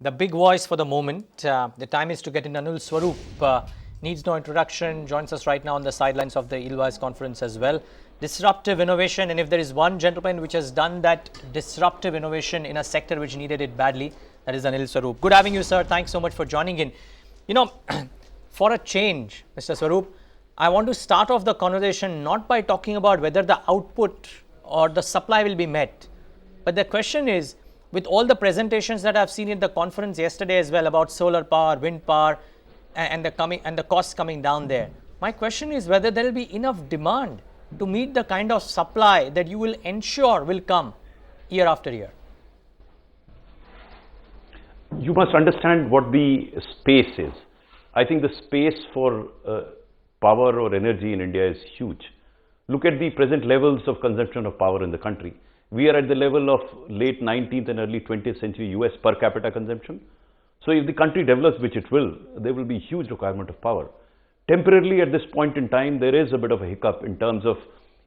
the big voice for the moment. The time is to get in Anil Swarup. Needs no introduction, joins us right now on the sidelines of the Ilwais conference as well. Disruptive innovation, and if there is one gentleman which has done that disruptive innovation in a sector which needed it badly, that is Anil Swarup. Good having you, sir. Thanks so much for joining in. You know, for a change, Mr. Swarup, I want to start off the conversation not by talking about whether the output or the supply will be met, but the question is, with all the presentations that I've seen in the conference yesterday as well about solar power, wind power, and the costs coming down there. My question is whether there will be enough demand to meet the kind of supply that you will ensure will come year after year. You must understand what the space is. I think the space for power or energy in India is huge. Look at the present levels of consumption of power in the country. We are at the level of late 19th and early 20th century US per capita consumption. So if the country develops, which it will, there will be huge requirement of power. Temporarily at this point in time, there is a bit of a hiccup in terms of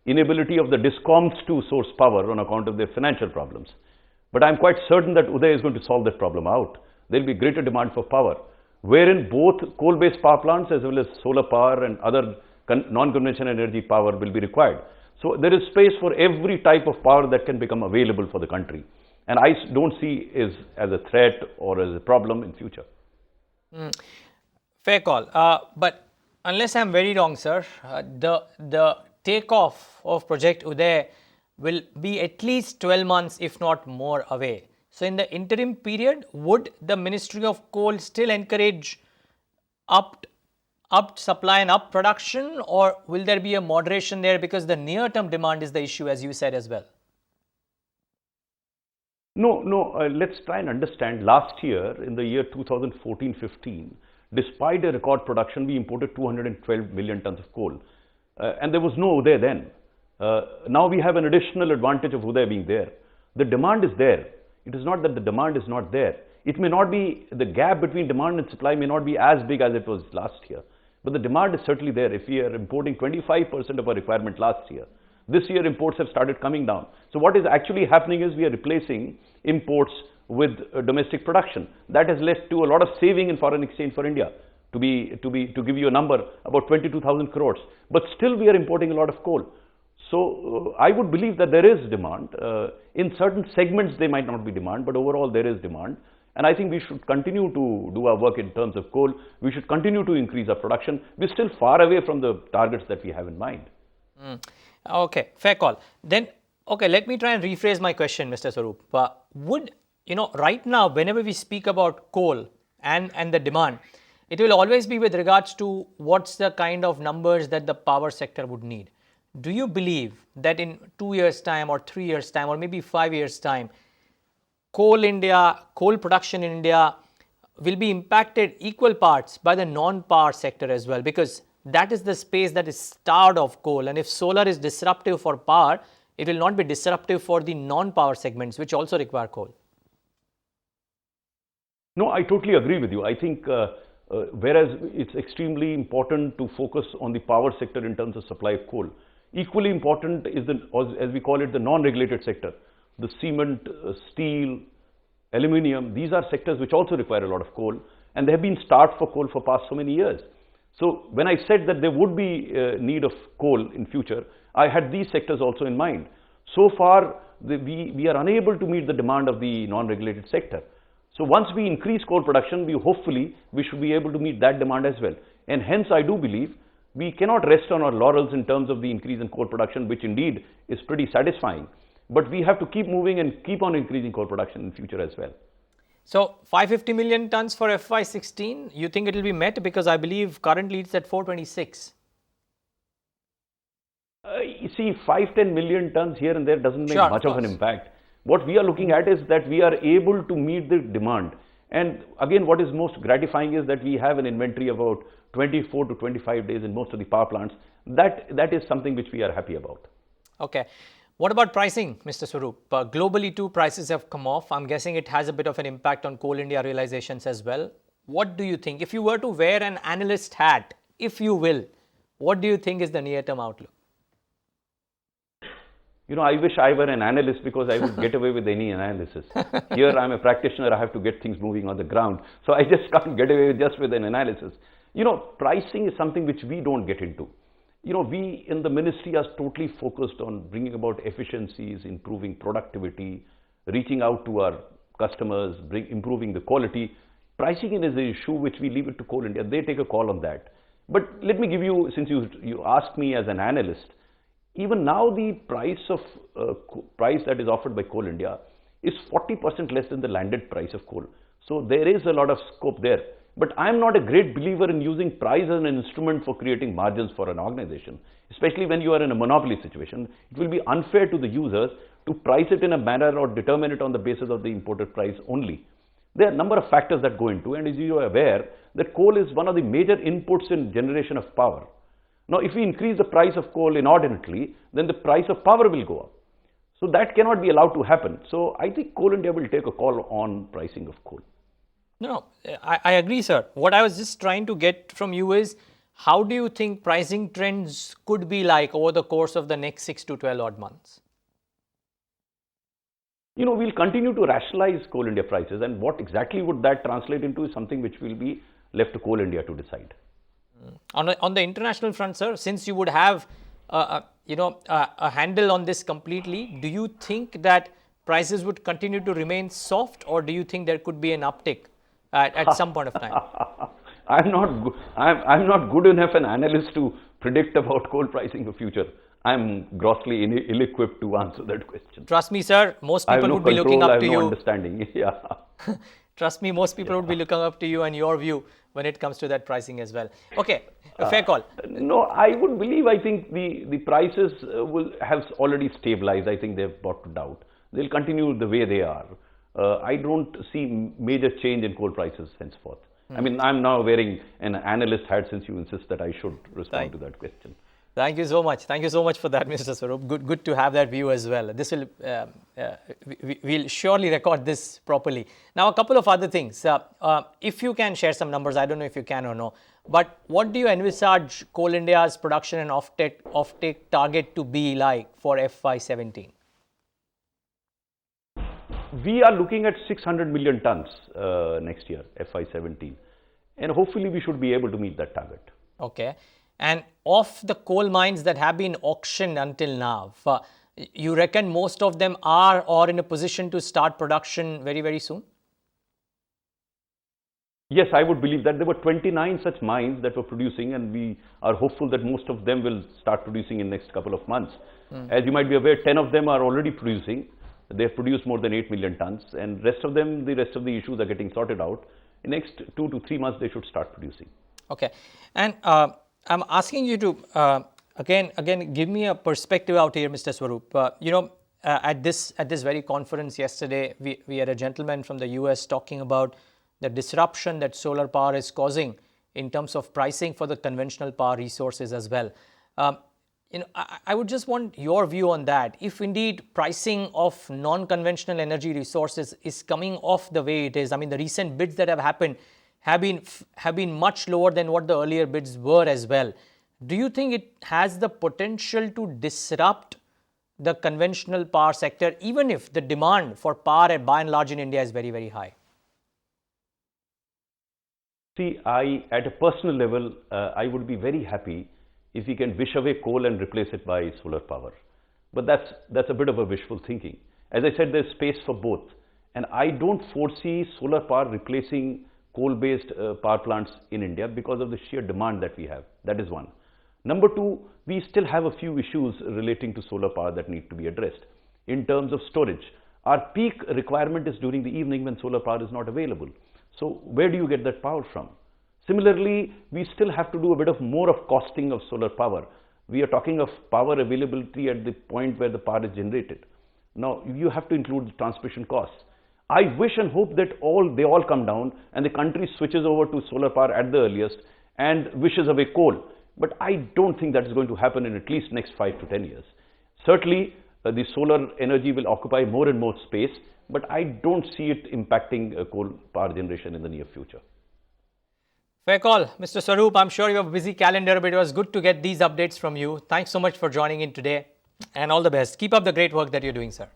inability of the DISCOMs to source power on account of their financial problems. But I'm quite certain that Uday is going to solve that problem out. There will be greater demand for power, wherein both coal-based power plants as well as solar power and other non-conventional energy power will be required. So there is space for every type of power that can become available for the country. And I don't see it as a threat or as a problem in future. Fair call. But unless I'm very wrong, sir, the takeoff of Project Uday will be at least 12 months, if not more, away. So in the interim period, would the Ministry of Coal still encourage up supply and up production, or will there be a moderation there because the near-term demand is the issue, as you said as well? No, let's try and understand. Last year, in the year 2014-15, despite a record production, we imported 212 million tons of coal. And there was no Uday then. Now we have an additional advantage of Uday being there. The demand is there. It is not that the demand is not there. It may not be, the gap between demand and supply may not be as big as it was last year. But the demand is certainly there. If we are importing 25% of our requirement last year, this year imports have started coming down. So what is actually happening is we are replacing imports with domestic production. That has led to a lot of saving in foreign exchange for India. To give you a number, about 22,000 crores. But still we are importing a lot of coal. So I would believe that there is demand. In certain segments there might not be demand, but overall there is demand. And I think we should continue to do our work in terms of coal. We should continue to increase our production. We're still far away from the targets that we have in mind. Okay, fair call. Then, okay, let me try and rephrase my question, Mr. Swarup. Right now, whenever we speak about coal and the demand, it will always be with regards to what's the kind of numbers that the power sector would need. Do you believe that in 2 years' time or 3 years' time or maybe 5 years' time, coal production in India will be impacted equal parts by the non-power sector as well? Because that is the space that is starved of coal. And if solar is disruptive for power, it will not be disruptive for the non-power segments, which also require coal. No, I totally agree with you. I think whereas it's extremely important to focus on the power sector in terms of supply of coal, equally important is as we call it, the non-regulated sector. The cement, steel, aluminium, these are sectors which also require a lot of coal, and they have been starved for coal for past so many years. So when I said that there would be need of coal in future, I had these sectors also in mind. So far, we are unable to meet the demand of the non-regulated sector. So once we increase coal production, hopefully we should be able to meet that demand as well. And hence I do believe we cannot rest on our laurels in terms of the increase in coal production, which indeed is pretty satisfying. But we have to keep moving and keep on increasing coal production in future as well. So 550 million tons for FY16, you think it will be met? Because I believe currently it's at 426. You see, 5-10 million tons here and there doesn't make much of an impact. What we are looking at is that we are able to meet the demand. And again, what is most gratifying is that we have an inventory of about 24 to 25 days in most of the power plants. That is something which we are happy about. Okay. What about pricing, Mr. Swarup? Globally too, prices have come off. I'm guessing it has a bit of an impact on Coal India realizations as well. What do you think? If you were to wear an analyst hat, if you will, what do you think is the near-term outlook? I wish I were an analyst because I would get away with any analysis. Here I'm a practitioner, I have to get things moving on the ground. So I just can't get away just with an analysis. Pricing is something which we don't get into. We in the ministry are totally focused on bringing about efficiencies, improving productivity, reaching out to our customers, improving the quality. Pricing is an issue which we leave it to Coal India. They take a call on that. But let me give you, since you asked me as an analyst, even now the price that is offered by Coal India is 40% less than the landed price of coal. So there is a lot of scope there. But I am not a great believer in using price as an instrument for creating margins for an organization, especially when you are in a monopoly situation. It will be unfair to the users to price it in a manner or determine it on the basis of the imported price only. There are a number of factors that go into, and as you are aware, that coal is one of the major inputs in generation of power. Now, if we increase the price of coal inordinately, then the price of power will go up. So that cannot be allowed to happen. So I think Coal India will take a call on pricing of coal. No, I agree, sir. What I was just trying to get from you is, how do you think pricing trends could be like over the course of the next 6 to 12 odd months? We'll continue to rationalize Coal India prices, and what exactly would that translate into is something which will be left to Coal India to decide. On the international front, sir, since you would have a handle on this completely, do you think that prices would continue to remain soft, or do you think there could be an uptick at some point of time? I'm not good enough an analyst to predict about coal pricing in the future. I'm grossly ill-equipped to answer that question. Trust me, sir, most people would be looking up to you. I have no understanding. Yeah. Trust me, most people would be looking up to you and your view when it comes to that pricing as well. Okay, a fair call. No, I think the prices will have already stabilized. I think they've bottomed out. They'll continue the way they are. I don't see major change in coal prices henceforth. I mean, I'm now wearing an analyst hat since you insist that I should respond to that question. Thank you so much. Thank you so much for that, Mr. Swarup. Good to have that view as well. This will we'll surely record this properly. Now, a couple of other things. If you can share some numbers, I don't know if you can or no, but what do you envisage Coal India's production and offtake target to be like for FY17? We are looking at 600 million tons next year, FY17, and hopefully we should be able to meet that target. Okay. And of the coal mines that have been auctioned until now, you reckon most of them are or in a position to start production very, very soon? Yes, I would believe that. There were 29 such mines that were producing, and we are hopeful that most of them will start producing in the next couple of months. As you might be aware, 10 of them are already producing. They have produced more than 8 million tons, and the rest of the issues are getting sorted out. In the next 2 to 3 months, they should start producing. Okay. And I'm asking you to again give me a perspective out here, Mr. Swarup. At this very conference yesterday, we had a gentleman from the US talking about the disruption that solar power is causing in terms of pricing for the conventional power resources as well. I would just want your view on that. If indeed pricing of non-conventional energy resources is coming off the way it is, I mean, the recent bids that have happened have been much lower than what the earlier bids were as well. Do you think it has the potential to disrupt the conventional power sector, even if the demand for power by and large in India is very, very high? See, at a personal level, I would be very happy if we can wish away coal and replace it by solar power. But that's a bit of a wishful thinking. As I said, there's space for both. And I don't foresee solar power replacing coal-based power plants in India because of the sheer demand that we have. That is one. Number two, we still have a few issues relating to solar power that need to be addressed. In terms of storage, our peak requirement is during the evening when solar power is not available. So where do you get that power from? Similarly, we still have to do a bit of more of costing of solar power. We are talking of power availability at the point where the power is generated. Now, you have to include the transmission costs. I wish and hope that they all come down and the country switches over to solar power at the earliest and wishes away coal. But I don't think that is going to happen in at least next 5 to 10 years. Certainly, the solar energy will occupy more and more space, but I don't see it impacting coal power generation in the near future. Fair call. Mr. Swarup, I'm sure you have a busy calendar, but it was good to get these updates from you. Thanks so much for joining in today. And all the best. Keep up the great work that you're doing, sir.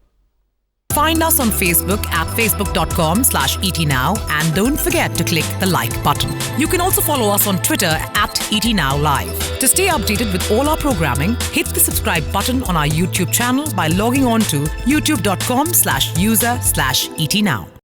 Find us on Facebook at facebook.com/ETNow and don't forget to click the like button. You can also follow us on Twitter at ETNowLive. To stay updated with all our programming, hit the subscribe button on our YouTube channel by logging on to youtube.com/user/ETNow.